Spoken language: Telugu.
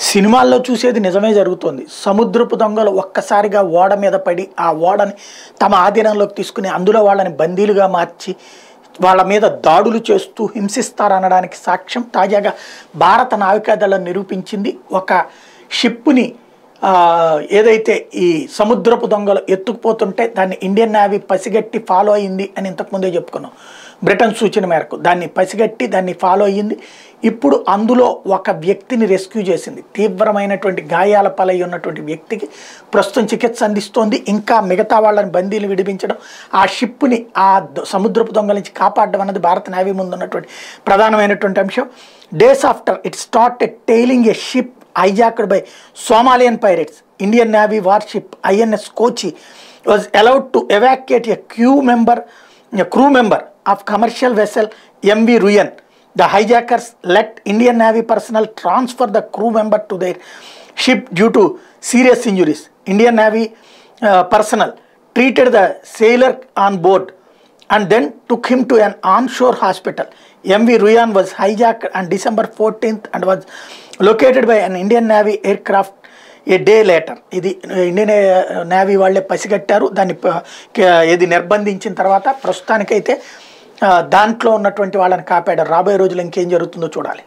సినిమాల్లో చూసేది నిజమే జరుగుతుంది. సముద్రపు దొంగలు ఒక్కసారిగా ఓడ మీద పడి ఆ ఓడని తమ ఆధీనంలోకి తీసుకుని అందులో వాళ్ళని బందీలుగా మార్చి వాళ్ళ మీద దాడులు చేస్తూ హింసిస్తారనడానికి సాక్ష్యం తాజాగా భారత నావికాదళం నిరూపించింది. ఒక షిప్ని ఏదైతే ఈ సముద్రపు దొంగలు ఎత్తుకుపోతుంటే దాన్ని ఇండియన్ నేవీ పసిగట్టి ఫాలో అయ్యింది అని ఇంతకుముందే చెప్పుకున్నాం. బ్రిటన్ సూచన మేరకు దాన్ని పసిగట్టి దాన్ని ఫాలో అయ్యింది. ఇప్పుడు అందులో ఒక వ్యక్తిని రెస్క్యూ చేసింది. తీవ్రమైనటువంటి గాయాల పాలై ఉన్నటువంటి వ్యక్తికి ప్రస్తుతం చికిత్స అందిస్తోంది. ఇంకా మిగతా వాళ్ళని బందీలు విడిపించడం, ఆ షిప్ని ఆ సముద్రపు దొంగల నుంచి కాపాడడం అన్నది భారత నేవీ ముందు ఉన్నటువంటి ప్రధానమైనటువంటి అంశం. Days after it started tiling A ship hijacked by Somalian pirates, Indian Navy warship INS Kochi was allowed to evacuate a crew member of commercial vessel MV Ruyan. The hijackers let Indian Navy personnel transfer the crew member to their ship due to serious injuries. Indian Navy personnel treated the sailor on board and then took him to an onshore hospital. MV Ruyan was hijacked on December 14th and was located by an Indian Navy aircraft a day later. ఇది ఇండియన్ నేవీ వాళ్ళే పసిగట్టారు. దాన్ని ఇది నిర్బంధించిన తర్వాత ప్రస్తుతానికైతే దాంట్లో ఉన్నటువంటి వాళ్ళని కాపాడారు. రాబోయే రోజులు ఇంకేం జరుగుతుందో చూడాలి.